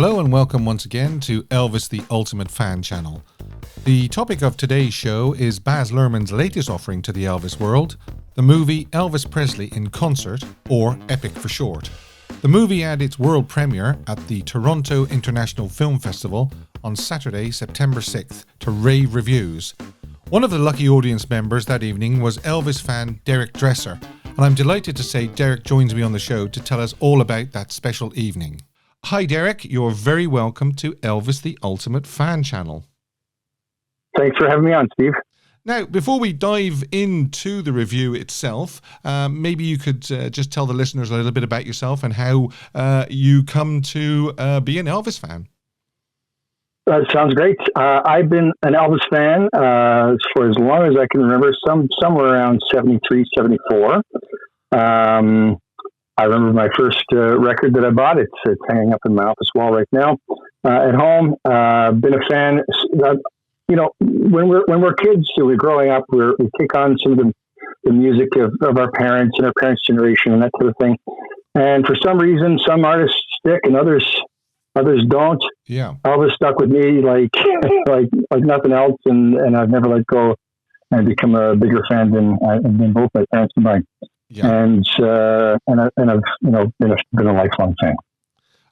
Hello and welcome once again to Elvis the Ultimate Fan Channel. The topic of today's show is Baz Luhrmann's latest offering to the Elvis world, the movie Elvis Presley in Concert, or EPiC for short. The movie had its world premiere at the Toronto International Film Festival on Saturday, September 6th to rave reviews. One of the lucky audience members that evening was Elvis fan Derek Dresser, and I'm delighted to say Derek joins me on the show to tell us all about that special evening. Hi Derek, you're very welcome to Elvis the Ultimate Fan Channel. Thanks for having me on, Steve. Now, before we dive into the review itself, maybe you could just tell the listeners a little bit about yourself and how you come to be an Elvis fan. Sounds great. I've been an Elvis fan for as long as I can remember, somewhere around 73, 74. I remember my first record that I bought. It's hanging up in my office wall right now at home. Been a fan. When we're kids, so we're growing up, we take on some of the music of our parents and our parents' generation and that type of thing. And for some reason, some artists stick and others don't. Yeah. Elvis stuck with me like nothing else, and I've never let go and become a bigger fan than both my parents combined. Yeah. And I've been a lifelong fan.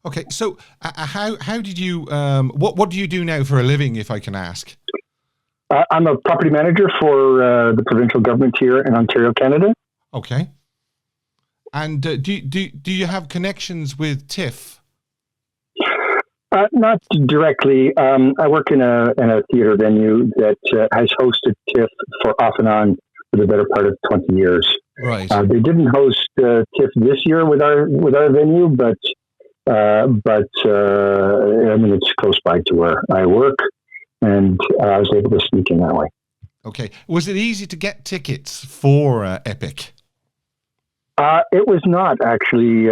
Okay, so how did you what do you do now for a living, if I can ask? I'm a property manager for the provincial government here in Ontario, Canada. Okay. And do you have connections with TIFF? Not directly. I work in a theater venue that has hosted TIFF for off and on for the better part of 20 years. Right. They didn't host TIFF this year with our venue, but I mean, it's close by to where I work, and I was able to sneak in that way. Okay. Was it easy to get tickets for EPiC? It was not, actually.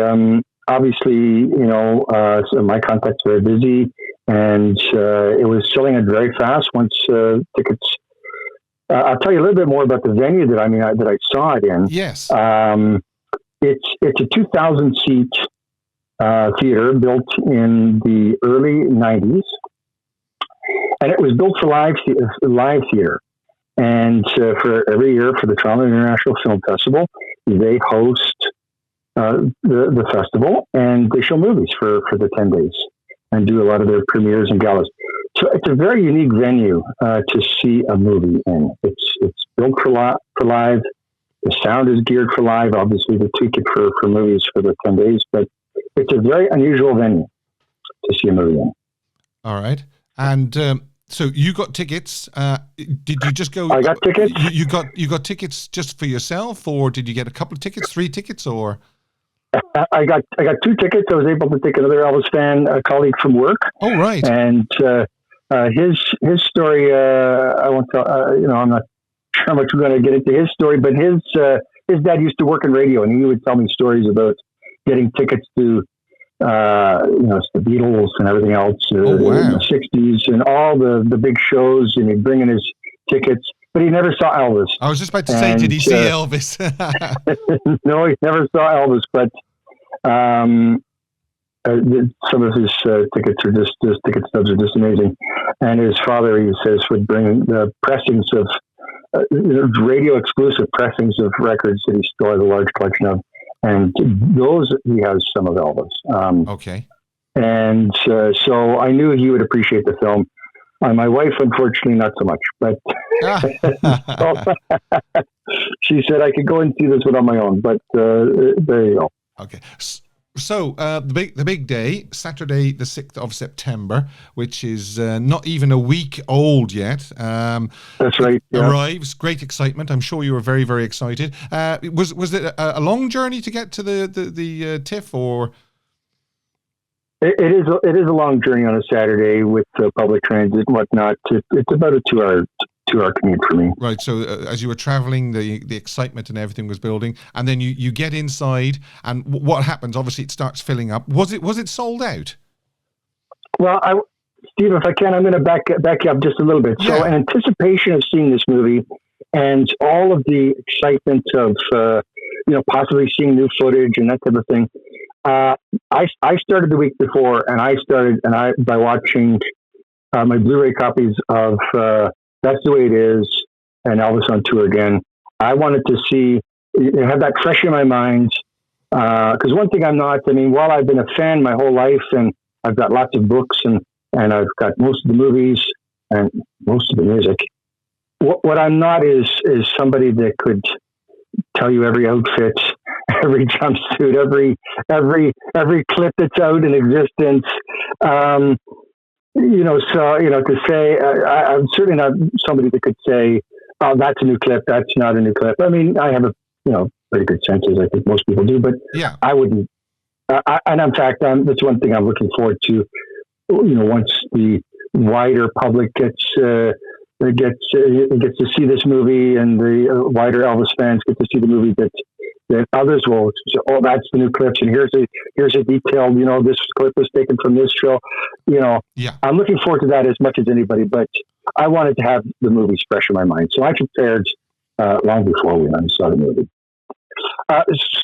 Obviously, so my contacts were busy, and it was selling it very fast once tickets. I'll tell you a little bit more about the venue that I saw it in. Yes. It's a 2,000 seat theater built in the early 90s, and it was built for live theater. And for every year for the Toronto International Film Festival, they host the festival, and they show movies for the 10 days and do a lot of their premieres and galas. So it's a very unique venue to see a movie in. It's built for live. The sound is geared for live. Obviously, they tweak it for movies for the 10 days, but it's a very unusual venue to see a movie in. All right. And so you got tickets. Did you just go? I got tickets. You got tickets just for yourself, or did you get a couple of tickets, 3 tickets, or? I got 2 tickets. I was able to take another Elvis fan, a colleague from work. Oh, right. And his story, I won't tell. I'm not sure how much we're going to get into his story, but his dad used to work in radio, and he would tell me stories about getting tickets to the Beatles and everything else in the 60s and all the big shows, and he'd bring in his tickets, but he never saw Elvis. I was just about to say, did he see Elvis? No, he never saw Elvis, but some of his tickets are his ticket stubs are just amazing. And his father, he says, would bring the pressings of radio exclusive pressings of records that he still has a large collection of. And those, he has some of Elvis. Okay. And so I knew he would appreciate the film. My wife, unfortunately, not so much. But she said I could go and see this one on my own. But there you go. Okay. So the big day, Saturday, the 6th of September, which is not even a week old yet. That's right. Yeah. Arrives. Great excitement. I'm sure you were very, very excited. Was it a long journey to get to the TIFF, or? It is a long journey on a Saturday with public transit and whatnot. It's about a 2-hour commute for me. Right. So as you were traveling, the excitement and everything was building, and then you get inside, and what happens? Obviously, it starts filling up. Was it sold out? Well, Steve, if I can, I'm going to back you up just a little bit. Yeah. So, in anticipation of seeing this movie and all of the excitement of possibly seeing new footage and that type of thing, I started the week before, and by watching my Blu-ray copies of That's the Way It Is and Elvis on Tour Again. I wanted to have that fresh in my mind. Because one thing I'm not, while I've been a fan my whole life, and I've got lots of books, and I've got most of the movies and most of the music, what I'm not is somebody that could tell you every outfit, every jumpsuit, every clip that's out in existence. To say, I'm certainly not somebody that could say, oh, that's a new clip, that's not a new clip. I have a, pretty good sense, as I think most people do, but yeah, I wouldn't. And in fact, that's one thing I'm looking forward to. Once the wider public gets to see this movie, and the wider Elvis fans get to see the movie, that others will say, oh, that's the new clips, and here's a detailed, this clip was taken from this show. Yeah. I'm looking forward to that as much as anybody, but I wanted to have the movies fresh in my mind, so I prepared long before we saw the movie.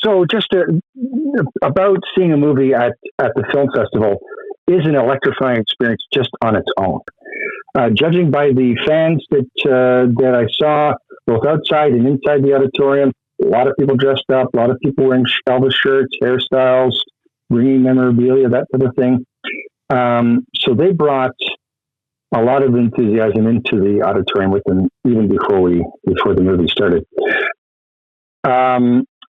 So just about seeing a movie at the film festival is an electrifying experience just on its own. Judging by the fans that I saw, both outside and inside the auditorium, a lot of people dressed up, a lot of people wearing Elvis shirts, hairstyles, bringing memorabilia, that sort of thing. So they brought a lot of enthusiasm into the auditorium with them even before the movie started.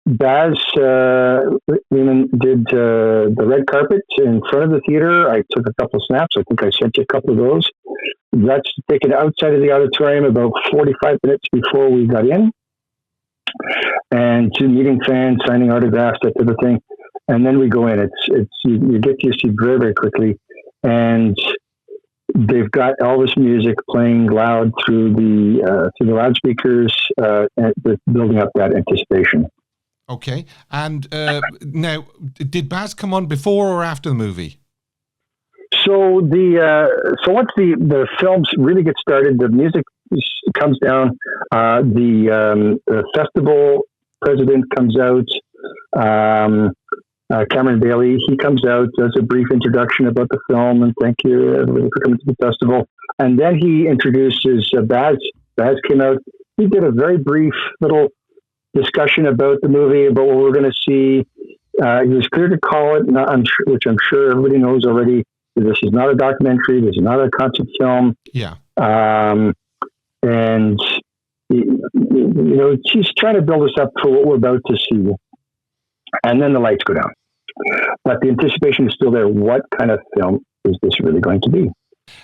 Baz Luhrmann did the red carpet in front of the theater. I took a couple of snaps. I think I sent you a couple of those. That's taken outside of the auditorium about 45 minutes before we got in. And to meeting fans, signing autographs, that type of thing. And then we go in. You get to your seat very, very quickly. And they've got Elvis music playing loud through the loudspeakers, and building up that anticipation. Okay. And now, did Baz come on before or after the movie? So once the films really get started, the music comes down. The festival president comes out. Cameron Bailey, he comes out, does a brief introduction about the film, and thank you everybody for coming to the festival. And then he introduces Baz. Baz came out. He did a very brief little discussion about the movie, about what we're going to see. He was clear to call it, which I'm sure everybody knows already. This is not a documentary. This is not a concept film. Yeah. And he's trying to build us up for what we're about to see. And then the lights go down. But the anticipation is still there. What kind of film is this really going to be?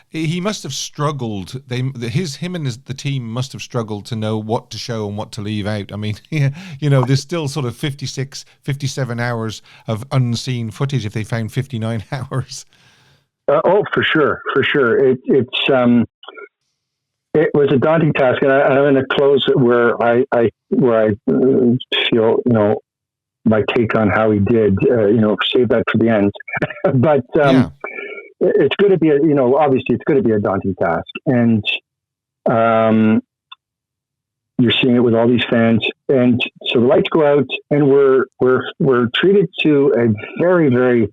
He must have struggled. Him and the team must have struggled to know what to show and what to leave out. There's still sort of 56, 57 hours of unseen footage if they found 59 hours. For sure. It was a daunting task, and I'm going to close where I feel, my take on how he did, save that for the end. But it's going to be, obviously it's going to be a daunting task. And you're seeing it with all these fans. And so the lights go out, and we're treated to a very, very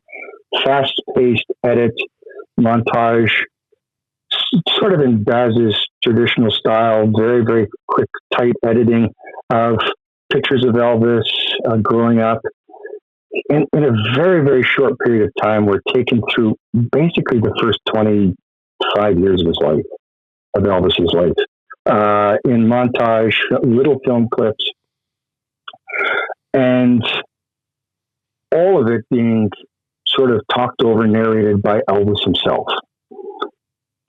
fast-paced edit montage, sort of in Baz's traditional style, very, very quick, tight editing of pictures of Elvis growing up. In a very, very short period of time, we're taken through basically the first 25 years of his life, of Elvis's life, in montage, little film clips, and all of it being sort of talked over, narrated by Elvis himself,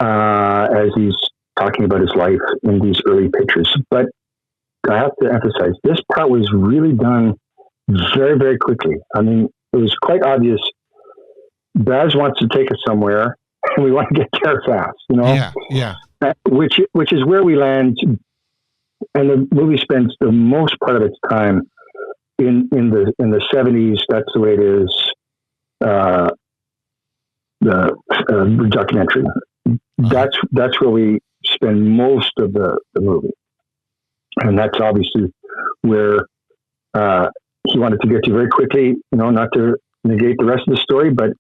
as he's talking about his life in these early pictures. But I have to emphasize, this part was really done very, very quickly. It was quite obvious. Baz wants to take us somewhere, and we want to get there fast, Yeah. Which is where we land. And the movie spends the most part of its time in the 70s. That's the way it is. The documentary. That's where we spend most of the movie, and that's obviously where he wanted to get to very quickly. Not to negate the rest of the story, but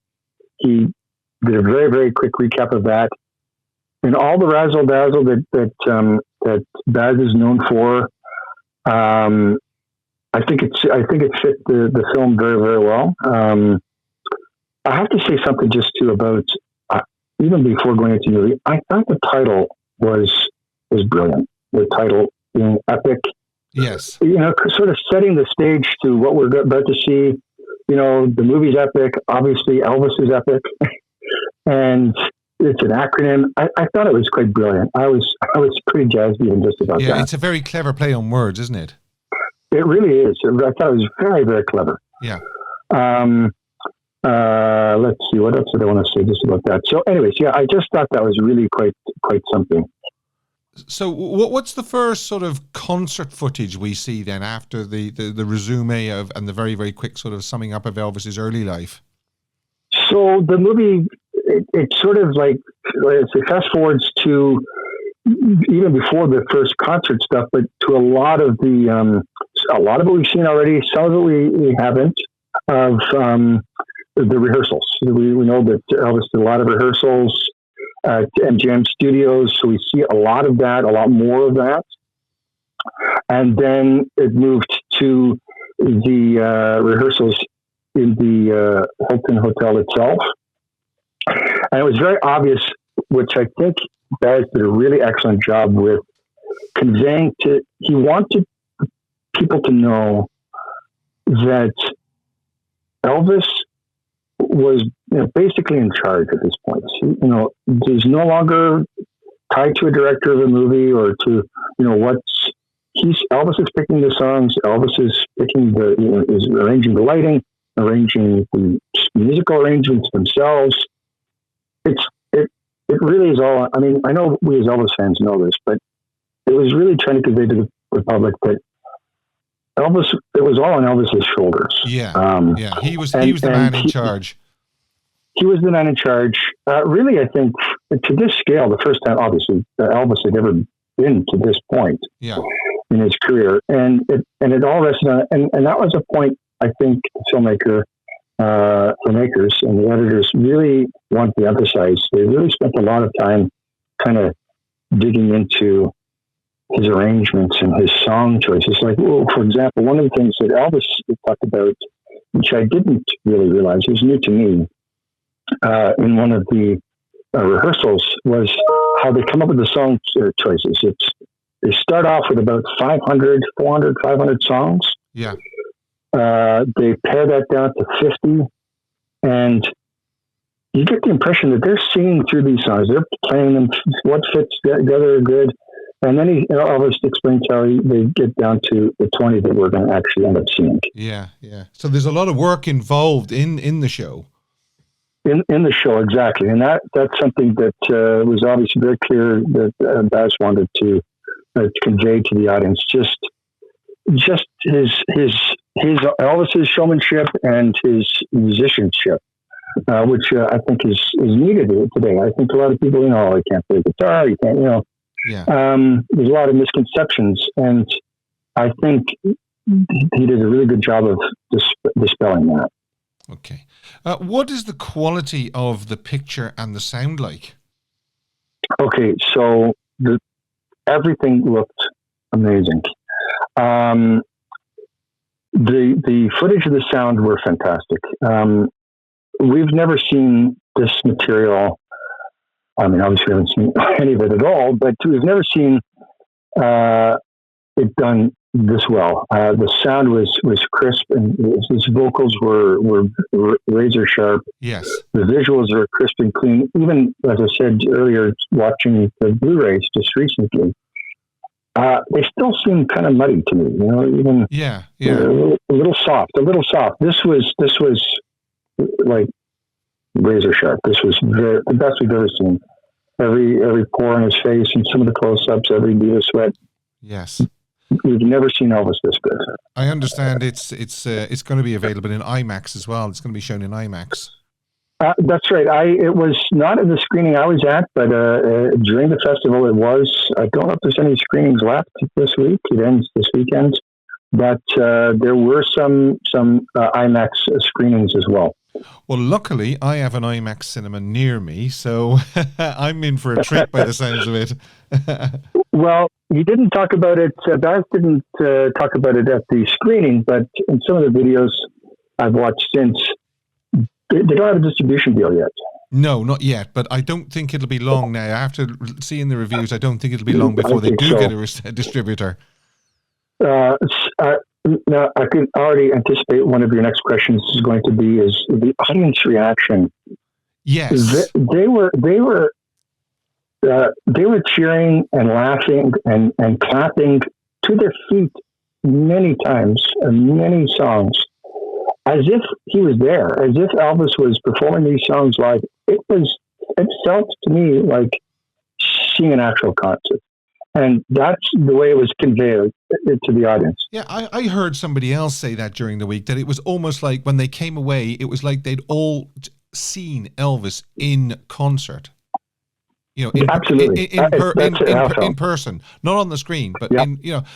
he did a very, very quick recap of that. And all the razzle dazzle that Baz is known for, I think it fit the film very, very well. I have to say something just too about even before going into the movie. I thought the title was brilliant. The title being EPiC. Yes. Sort of setting the stage to what we're about to see. The movie's EPiC. Obviously, Elvis is EPiC, and it's an acronym. I thought it was quite brilliant. I was pretty jazzed even just about that. Yeah, it's a very clever play on words, isn't it? It really is. I thought it was very, very clever. Yeah. Let's see. What else did I want to say just about that? So, anyways, yeah, I just thought that was really quite something. So, what's the first sort of concert footage we see then after the resume of and the very, very quick sort of summing up of Elvis's early life? So the movie, it sort of like it fast forwards to even before the first concert stuff, but to a lot of it we've seen already. Some of it we haven't. Of the rehearsals, we know that Elvis did a lot of rehearsals at MGM Studios, so we see a lot of that, a lot more of that. And then it moved to the rehearsals in the Hilton Hotel itself. And it was very obvious, which I think Baz did a really excellent job with conveying he wanted people to know that Elvis was basically in charge at this point. He's no longer tied to a director of a movie or to, Elvis is picking the songs. Elvis is picking is arranging the lighting, arranging the musical arrangements themselves. It really is all, I mean, I know we as Elvis fans know this, but it was really trying to convey to the public that Elvis, it was all on Elvis's shoulders. Yeah. He was the man in charge. He was the man in charge. Really, I think to this scale, the first time, obviously, Elvis had ever been to this point in his career, and it all rested on, and that was a point I think the filmmakers and the editors really want to emphasize. They really spent a lot of time kind of digging into his arrangements and his song choices. Like, for example, one of the things that Elvis talked about, which I didn't really realize, it was new to me, in one of the rehearsals, was how they come up with the song choices. They start off with about 500 songs. Yeah. They pare that down to 50, and you get the impression that they're singing through these songs. They're playing them, what fits together good. And then Elvis explains how they get down to the 20 that we're going to actually end up seeing. Yeah. So there's a lot of work involved in the show. In the show, exactly. And that's something that was obviously very clear that Baz wanted to convey to the audience. Just his Elvis's showmanship and his musicianship, which I think is needed today. I think a lot of people, he can't play guitar, you can't, Yeah. There's a lot of misconceptions, and I think he did a really good job of dispelling that. Okay. What is the quality of the picture and the sound like? Okay, so everything looked amazing. The footage of the sound were fantastic. We've never seen this material. I mean, obviously we haven't seen any of it at all, but we've never seen it done this well. The sound was crisp, and his vocals were razor sharp. Yes. The visuals are crisp and clean. Even, as I said earlier, watching the Blu-rays just recently, they still seem kind of muddy to me. Even a little soft. This was like razor sharp. This was the best we've ever seen. Every pore on his face and some of the close-ups, every bead of sweat. Yes. We've never seen Elvis this good. I understand it's going to be available in IMAX as well. It's going to be shown in IMAX. That's right. It was not at the screening I was at, but during the festival it was. I don't know if there's any screenings left this week. It ends this weekend. but there were some IMAX screenings as well. Well, luckily, I have an IMAX cinema near me, so I'm in for a treat by the sounds of it. Well, he didn't talk about it. Baz didn't talk about it at the screening, but in some of the videos I've watched since, they don't have a distribution deal yet. No, not yet, but I don't think it'll be long now. After seeing the reviews, I don't think it'll be long before they do get a distributor. Now, I can already anticipate one of your next questions is going to be is the audience reaction. Yes, they were cheering and laughing and clapping to their feet many times, many songs, as if he was there, as if Elvis was performing these songs live. It felt to me like seeing an actual concert. And that's the way it was conveyed to the audience. Yeah, I heard somebody else say that during the week, that it was almost like when they came away, it was like they'd all seen Elvis in concert. You know, absolutely in person, not on the screen, but yep.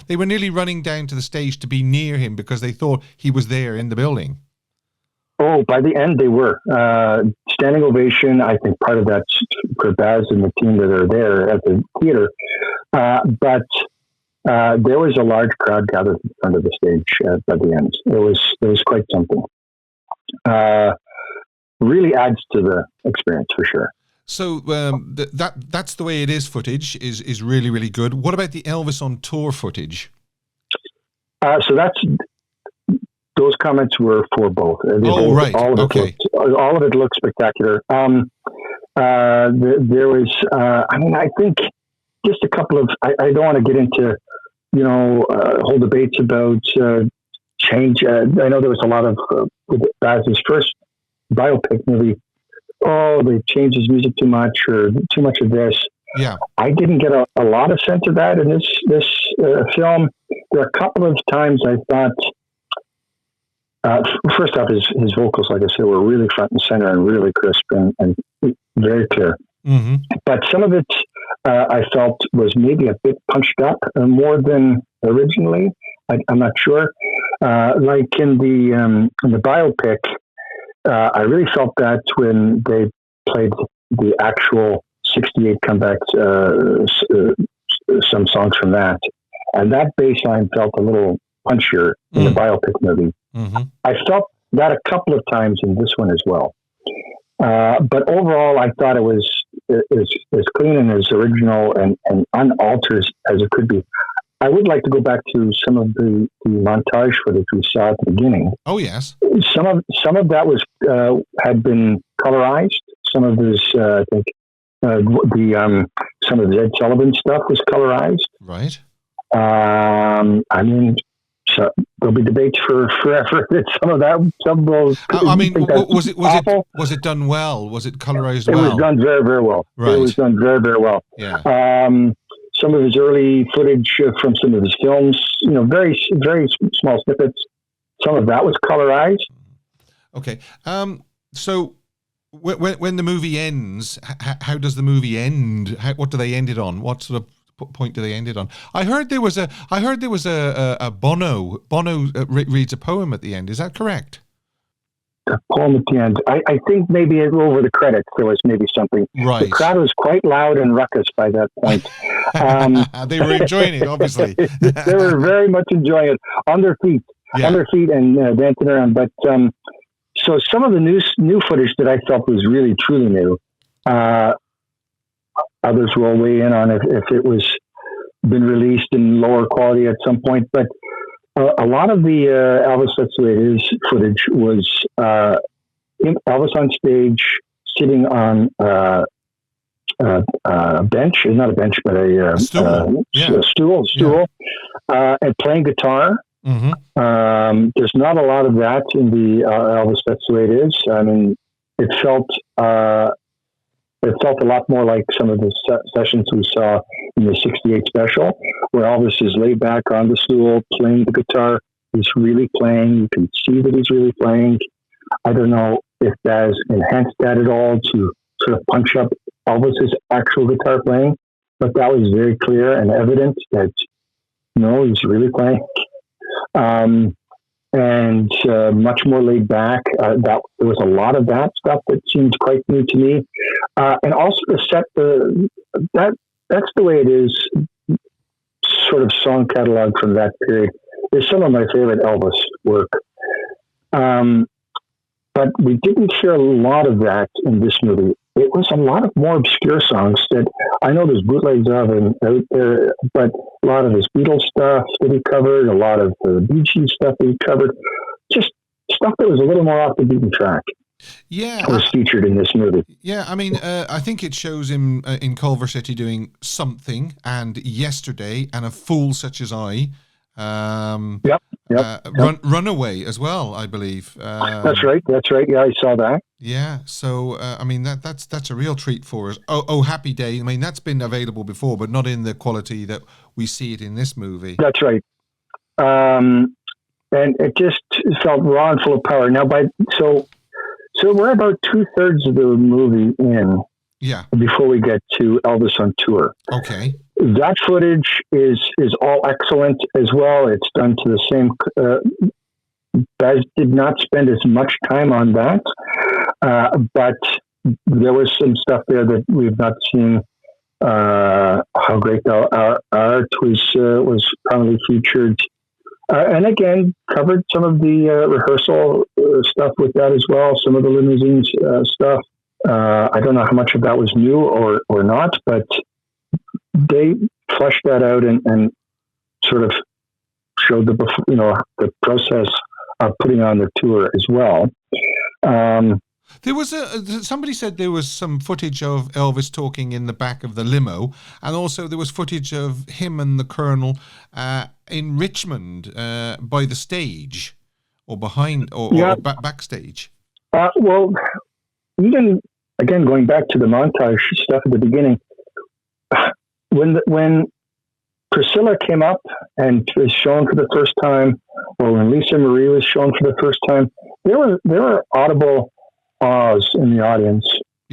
They were nearly running down to the stage to be near him because they thought he was there in the building. Oh, by the end they were standing ovation. I think part of that's for Baz and the team that are there at the theater. But there was a large crowd gathered in front of the stage by the end. It was quite something. Really adds to the experience for sure. So that's the way it is. Footage is really, really good. What about the Elvis on tour footage? So those comments were for both. Right. All of it looked spectacular. There was, I think just a couple of, I don't want to get into, whole debates about change. I know there was a lot of, Baz's first biopic movie, they changed his music too much or too much of this. Yeah. I didn't get a lot of sense of that in this film. There are a couple of times I thought, first off, his vocals, like I said, were really front and center and really crisp and very clear. Mm-hmm. But some of it I felt was maybe a bit punched up more than originally. I'm not sure. Like in the biopic, I really felt that when they played the actual 68 comebacks, some songs from that, and that bass line felt a little punchier in the biopic movie. Mm-hmm. I felt that a couple of times in this one as well. But overall, I thought it was as clean and as original and unaltered as it could be. I would like to go back to some of the montage footage we saw at the beginning. Oh yes, some of that was had been colorized. Some of this, I think, some of the Ed Sullivan stuff was colorized. Right. So there'll be debates for forever. Some of those. Was it done well? Was it colorized well? It was done very, very well. Right. It was done very, very well. Yeah. Some of his early footage from some of his films, very, very small snippets. Some of that was colorized. Okay. So when the movie ends, how does the movie end? What do they end it on? What sort of point do they end it on? I heard there was a Bono reads a poem at the end. Is that correct? A poem at the end. I think maybe over the credits there was maybe something. Right. The crowd was quite loud and ruckus by that point. They were enjoying it, obviously. They were very much enjoying it on their feet, and dancing around. But so some of the new footage that I felt was really truly new. Others will weigh in on if it was been released in lower quality at some point. But a lot of the Elvis That's the Way It Is footage was Elvis on stage sitting on a bench, not a bench, but a stool, and playing guitar. Mm-hmm. There's not a lot of that in the Elvis That's the Way It Is. I mean, it felt a lot more like some of the sessions we saw in the 68 special, where Elvis is laid back on the stool playing the guitar. He's really playing. You can see that he's really playing. I don't know if Baz enhanced that at all to sort of punch up Elvis's actual guitar playing, but that was very clear and evident that, no, he's really playing. and much more laid back. There was a lot of that stuff that seemed quite new to me, and also to set that's the way it is. Sort of song catalog from that period is some of my favorite Elvis work. But we didn't hear a lot of that in this movie. It was a lot of more obscure songs that I know there's bootlegs of and out there, but a lot of his Beatles stuff that he covered, a lot of the Bee Gees stuff that he covered, just stuff that was a little more off the beaten track. Yeah, was featured in this movie. Yeah, I mean, I think it shows him in Culver City doing Something and Yesterday and A Fool Such as I. Yep. Runaway as well, I believe. That's right. Yeah, I saw that. Yeah, so I mean that's a real treat for us. Oh, Happy Day. I mean that's been available before, but not in the quality that we see it in this movie. That's right. And it just felt raw and full of power. Now, so we're about 2/3 of the movie in. Yeah. Before we get to Elvis on tour. Okay. That footage is all excellent as well. It's done to the same. Baz did not spend as much time on that, but there was some stuff there that we've not seen. How great our art was prominently featured, and again covered some of the rehearsal stuff with that as well. Some of the limousines stuff. I don't know how much of that was new or not, but they fleshed that out and sort of showed the process of putting on the tour as well. There was somebody said there was some footage of Elvis talking in the back of the limo, and also there was footage of him and the Colonel in Richmond by the stage or behind or backstage. Well, even again going back to the montage stuff at the beginning, when Priscilla came up and was shown for the first time, or when Lisa Marie was shown for the first time, there were audible ahs in the audience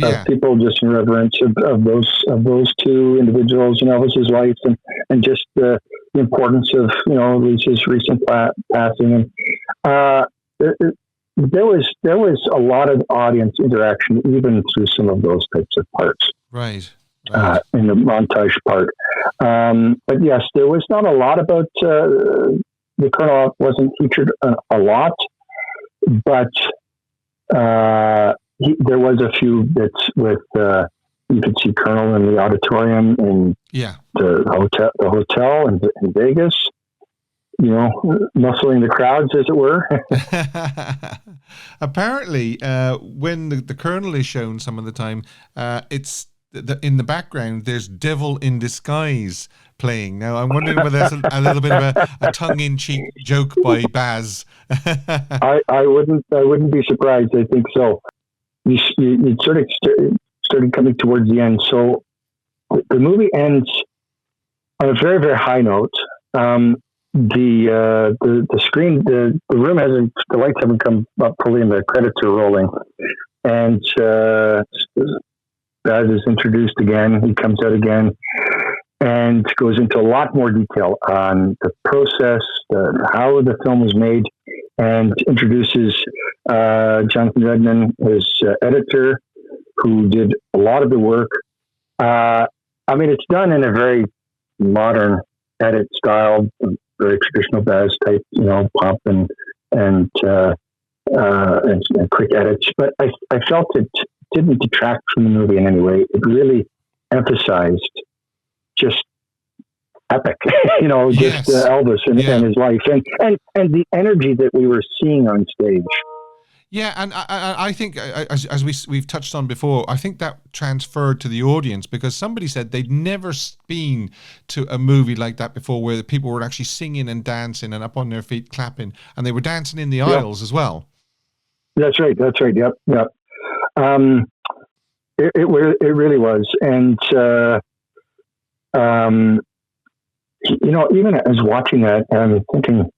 of people just in reverence of those two individuals in Elvis's life and just the importance of Lisa's recent passing. And there was a lot of audience interaction even through some of those types of parts. Right. In the montage part. But yes, there was not a lot about the Colonel wasn't featured a lot, but there was a few bits with you could see Colonel in the auditorium in the hotel in Vegas, muscling the crowds, as it were. Apparently, when the Colonel is shown some of the time, it's in the background, there's Devil in Disguise playing. Now, I'm wondering whether that's a little bit of a tongue-in-cheek joke by Baz. I wouldn't be surprised. I think so. You sort of started coming towards the end. So the movie ends on a very, very high note. The screen, the room hasn't, the lights haven't come up fully, and the credits are rolling. And Baz is introduced again. He comes out again and goes into a lot more detail on the process, how the film was made, and introduces Jonathan Redman, his editor, who did a lot of the work. I mean, it's done in a very modern edit style, very traditional Baz type, pop and quick edits. But I felt it didn't detract from the movie in any way. It really emphasized just epic, just Elvis and his life and the energy that we were seeing on stage. Yeah, and I think, as we've touched on before, I think that transferred to the audience because somebody said they'd never been to a movie like that before where the people were actually singing and dancing and up on their feet clapping, and they were dancing in the aisles as well. That's right. Yep. It really was. And, even as watching that, I'm thinking,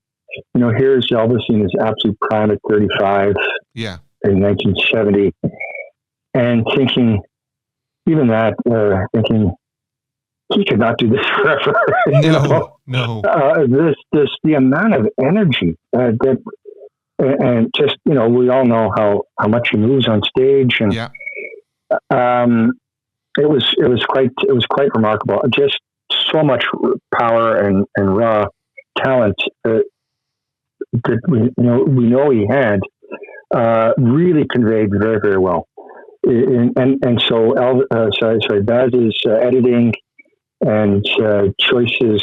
here's Elvis in his absolute prime at 35 in 1970. And thinking, even that, thinking he could not do this forever. No. No. The amount of energy and just, we all know how much he moves on stage, and Yeah. it was quite remarkable. Just so much power and raw talent that we know he had, really conveyed very, very well. And so Baz's editing and choices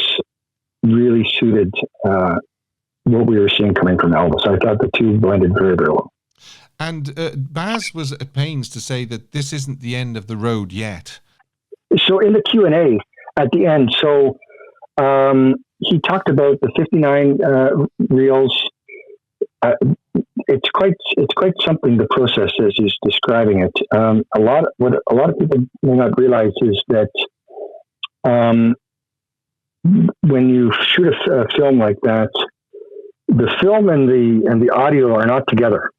really suited what we were seeing coming from Elvis. I thought the two blended very, very well. And Baz was at pains to say that this isn't the end of the road yet. So in the Q&A at the end, he talked about the 59 reels. It's quite something, the process as he's describing it. What a lot of people may not realize is that when you shoot a film like that, the film and the audio are not together.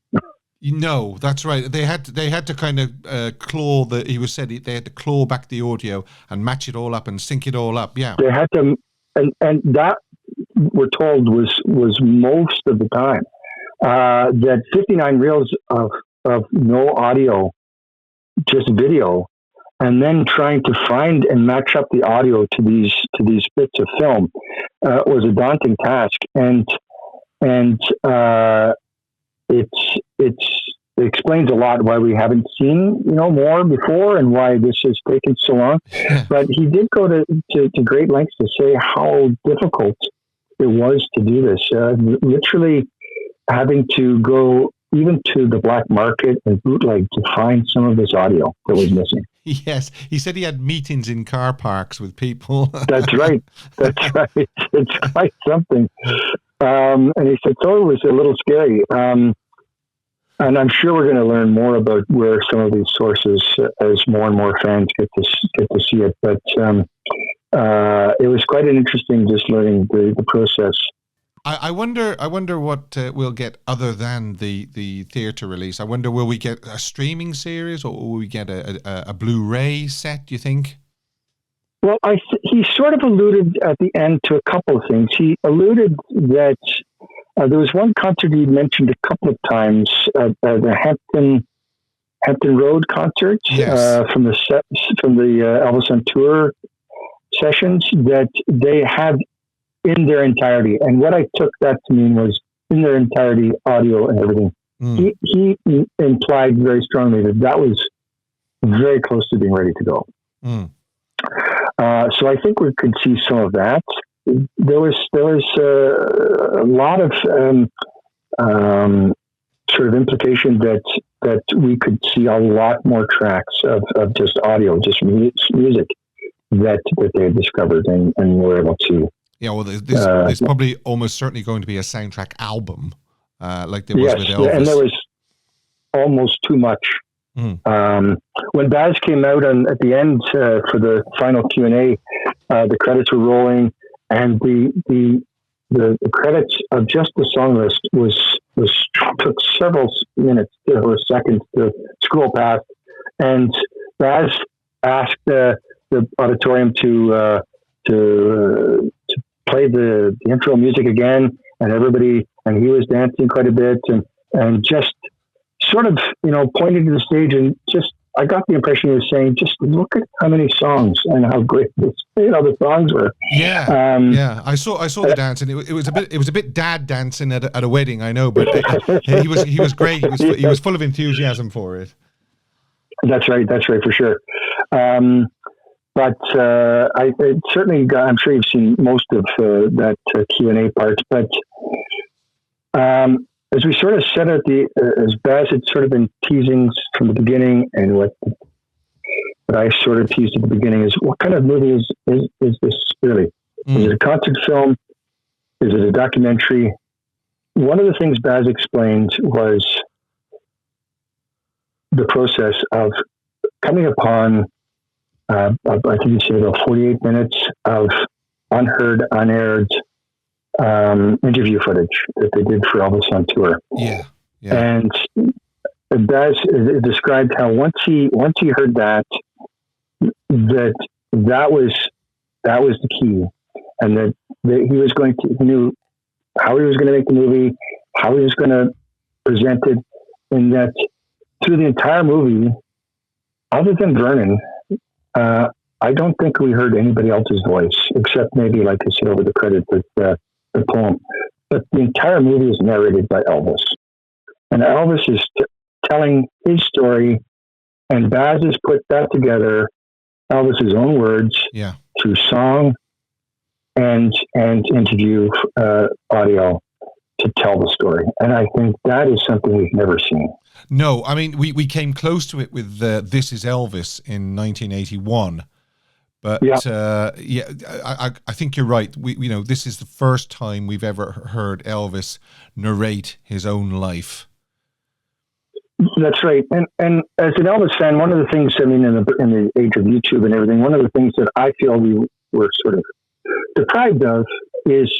No, that's right. They had to kind of claw they had to claw back the audio and match it all up and sync it all up. Yeah, they had to, and that we're told was most of the time. That 59 reels of no audio, just video, and then trying to find and match up the audio to these bits of film was a daunting task, and it explains a lot why we haven't seen more before and why this has taken so long. But he did go to great lengths to say how difficult it was to do this. Literally having to go even to the black market and bootleg to find some of this audio that was missing. Yes, he said he had meetings in car parks with people. That's right. It's quite something. And he said, so it was a little scary. And I'm sure we're going to learn more about where some of these sources, as more and more fans get to see it. But it was quite an interesting just learning the process. I wonder what we'll get other than the theatre release. I wonder, will we get a streaming series, or will we get a Blu-ray set, do you think? Well, he sort of alluded at the end to a couple of things. He alluded that there was one concert he mentioned a couple of times, the Hampton Road concerts. Yes. From the Elvis on Tour sessions that they had in their entirety. And what I took that to mean was in their entirety, audio and everything. He implied very strongly that was very close to being ready to go. So I think we could see some of that. There was a lot of sort of implication that we could see a lot more tracks of just audio, just music that they had discovered and were able to. Yeah, well, there's probably almost certainly going to be a soundtrack album, like there was with Elvis. And there was almost too much. When Baz came out at the end for the final Q&A, the credits were rolling, and the credits of just the song list took several minutes or seconds to scroll past, and Baz asked the auditorium to play the intro music again, and he was dancing quite a bit and just sort of, pointing to the stage, and just, I got the impression he was saying, just look at how many songs and how great the songs were. Yeah, yeah. I saw the dance, and it was a bit dad dancing at a wedding, I know, but he was great. He was full of enthusiasm for it. That's right for sure. But I certainly, I'm sure you've seen most of that Q&A part, but as we sort of said as Baz had sort of been teasing from the beginning, and what I sort of teased at the beginning is, what kind of movie is this really? Is it a concert film? Is it a documentary? One of the things Baz explained was the process of coming upon, I think he said about 48 minutes of unheard, unaired interview footage that they did for Elvis on Tour. Yeah. And Baz described how once he heard that was the key, and that that he knew how he was going to make the movie, how he was going to present it, and that through the entire movie, other than Vernon, I don't think we heard anybody else's voice, except maybe, like I said, over the credits with the poem. But the entire movie is narrated by Elvis. And Elvis is telling his story, and Baz has put that together, Elvis's own words, through song and interview audio to tell the story. And I think that is something we've never seen. No, I mean, we came close to it with This Is Elvis in 1981. But I think you're right. This is the first time we've ever heard Elvis narrate his own life. That's right. And as an Elvis fan, one of the things, I mean, in the age of YouTube and everything, one of the things that I feel we were sort of deprived of is,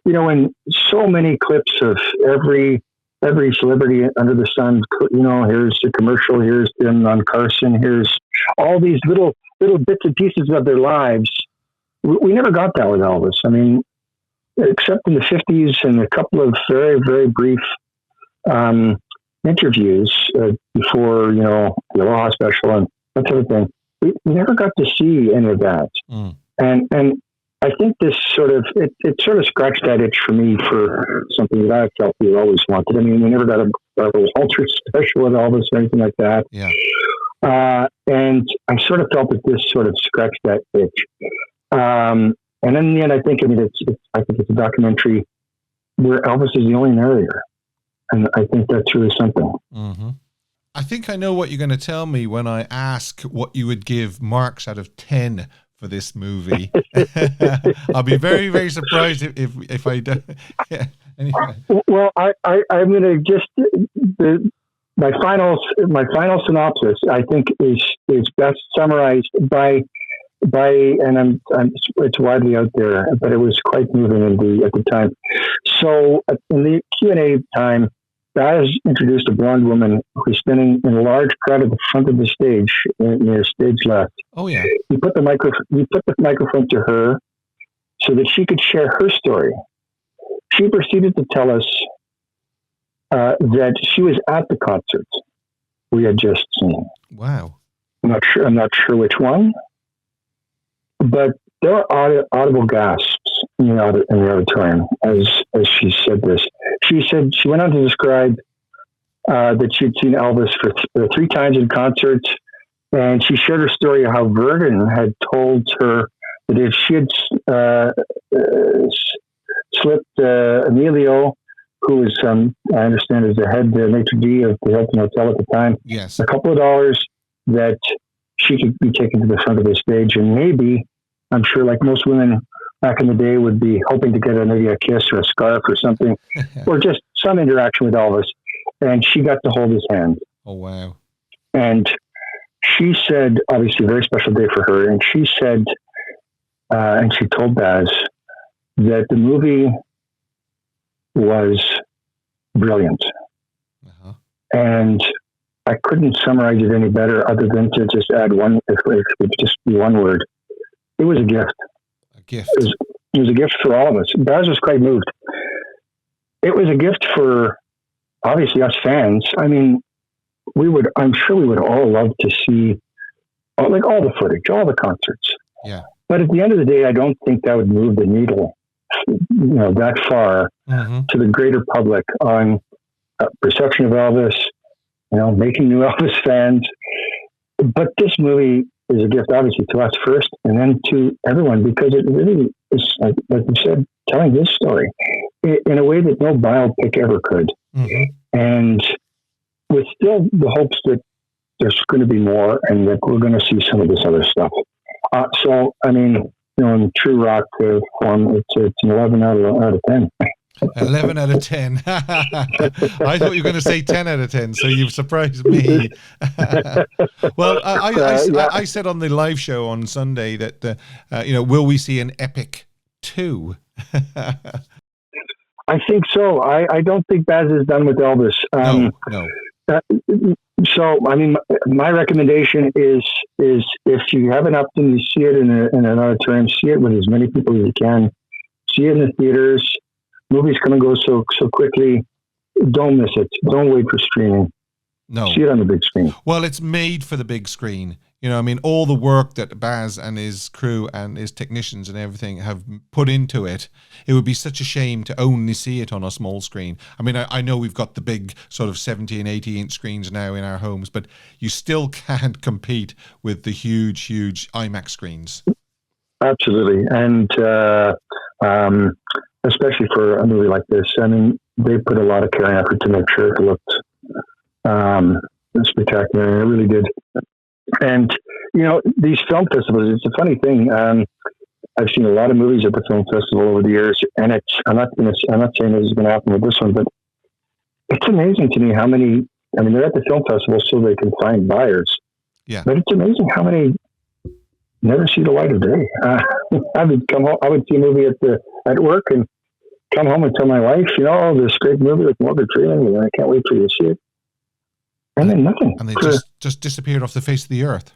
in so many clips of every celebrity under the sun, here's the commercial, here's them on Carson, here's all these little bits and pieces of their lives. We never got that with Elvis. I mean, except in the 50s and a couple of very, very brief interviews before, the Aloha special and that sort of thing. We never got to see any of that. And I think this it sort of scratched that itch for me for something that I felt we always wanted. I mean, we never got a ultra special with Elvis or anything like that. Yeah. And I sort of felt that this sort of scratched that itch. And in the end, I think it's a documentary where Elvis is the only narrator. And I think that's really something. Mm-hmm. I think I know what you're going to tell me when I ask what you would give marks out of 10 for this movie. I'll be very, very surprised if I don't. Yeah. Anyway. Well, I'm going to just my final synopsis, I think, is best summarized by and it's widely out there, but it was quite moving at the time. So in the Q&A time, Baz introduced a blonde woman who's standing in a large crowd at the front of the stage, near stage left. Oh yeah. He put the microphone to her so that she could share her story. She proceeded to tell us that she was at the concert we had just seen. Wow. I'm not sure which one, but there were audible gasps in the auditorium as she said this. She said she went on to describe that she'd seen Elvis for 3 times in concerts, and she shared her story of how Vernon had told her that if she had slipped Emilio, who was, I understand, is the head maitre d' of the Hilton Hotel at the time, yes, a couple of dollars, that she could be taken to the front of the stage, and maybe, I'm sure, like most women back in the day, would be hoping to get maybe a kiss or a scarf or something, or just some interaction with Elvis. And she got to hold his hand. Oh, wow. And she said, obviously a very special day for her. And she said, and she told Baz that the movie was brilliant. Uh-huh. And I couldn't summarize it any better other than to just add one, if it would just be one word. It was a gift. A gift. It was a gift for all of us. Baz was quite moved. It was a gift for, obviously, us fans. I mean, I'm sure we would all love to see all the footage, all the concerts. Yeah. But at the end of the day, I don't think that would move the needle, that far to the greater public on perception of Elvis, making new Elvis fans. But this movie is a gift, obviously, to us first, and then to everyone, because it really is, like you said, telling his story in a way that no biopic ever could. Mm-hmm. And with still the hopes that there's going to be more and that we're going to see some of this other stuff. So, I mean, in true rock form, it's an 11 out of 10. 11 out of 10. I thought you were going to say 10 out of 10, so you've surprised me. Well, I said on the live show on Sunday that, will we see an EPiC 2? I think so. I don't think Baz is done with Elvis. No. So, I mean, my recommendation is if you have an opportunity to see it in an auditorium, see it with as many people as you can, See it in the theaters. Movies come and go so quickly. Don't miss it. Don't wait for streaming. No. See it on the big screen. Well, it's made for the big screen. You know, I mean, all the work that Baz and his crew and his technicians and everything have put into it, it would be such a shame to only see it on a small screen. I mean, I know we've got the big sort of 70 and 80 inch screens now in our homes, but you still can't compete with the huge IMAX screens. Absolutely. And especially for a movie like this, I mean, they put a lot of care and effort to make sure it looked spectacular. It really did. And, you know, these film festivals, it's a funny thing. I've seen a lot of movies at the film festival over the years, and I'm not saying this is going to happen with this one, but it's amazing to me how many, I mean, they're at the film festival so they can find buyers. Yeah. But it's amazing how many never see the light of day. I would come home, I would see a movie at work and come home and tell my wife, you know, this great movie with Morgan Freeman, and I can't wait for you to see it. And then nothing. And they just disappeared off the face of the earth.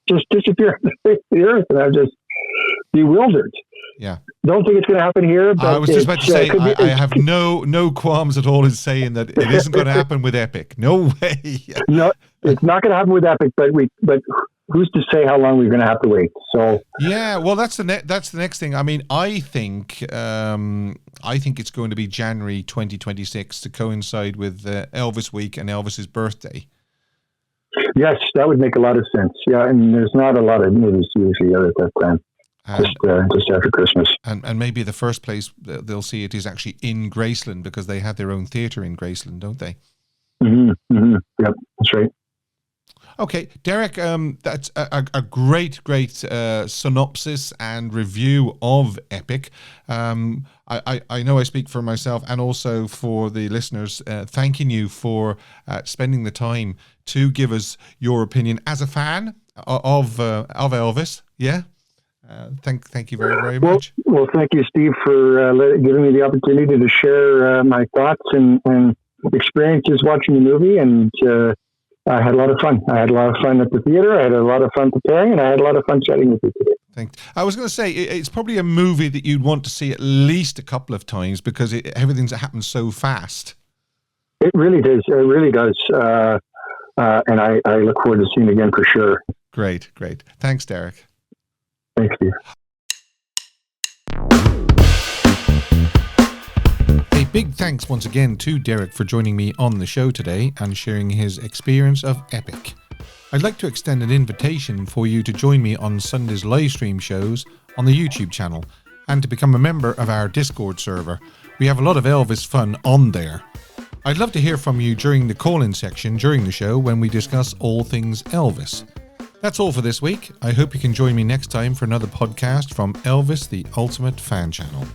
Just disappeared off the face of the earth. And I'm just bewildered. Yeah. Don't think it's going to happen here. But I was just about to say, I have no qualms at all in saying that it isn't going to happen with EPiC. No way. No, it's not going to happen with EPiC, but who's to say how long we're going to have to wait? So yeah, well, that's the next thing. I mean, I think it's going to be January 2026 to coincide with Elvis Week and Elvis's birthday. Yes, that would make a lot of sense. Yeah, and there's not a lot of movies usually at that time. Just after Christmas. And maybe the first place they'll see it is actually in Graceland, because they have their own theatre in Graceland, don't they? Mm-hmm. Mm-hmm. Yep, that's right. Okay, Derek, that's a great synopsis and review of EPiC. I know I speak for myself and also for the listeners, thanking you for spending the time to give us your opinion as a fan of Elvis. Yeah. Thank you very much. Well, thank you, Steve, for giving me the opportunity to share my thoughts and experiences watching the movie. And I had a lot of fun. I had a lot of fun at the theater. I had a lot of fun preparing, and I had a lot of fun chatting with you today. Thanks. I was going to say, it's probably a movie that you'd want to see at least a couple of times, because everything's happened so fast. It really does. It really does. And I look forward to seeing it again for sure. Great. Thanks, Derek. Thanks, Steve. A big thanks once again to Derek for joining me on the show today and sharing his experience of EPiC. I'd like to extend an invitation for you to join me on Sunday's live stream shows on the YouTube channel and to become a member of our Discord server. We have a lot of Elvis fun on there. I'd love to hear from you during the call-in section during the show when we discuss all things Elvis. That's all for this week. I hope you can join me next time for another podcast from Elvis, the Ultimate Fan Channel.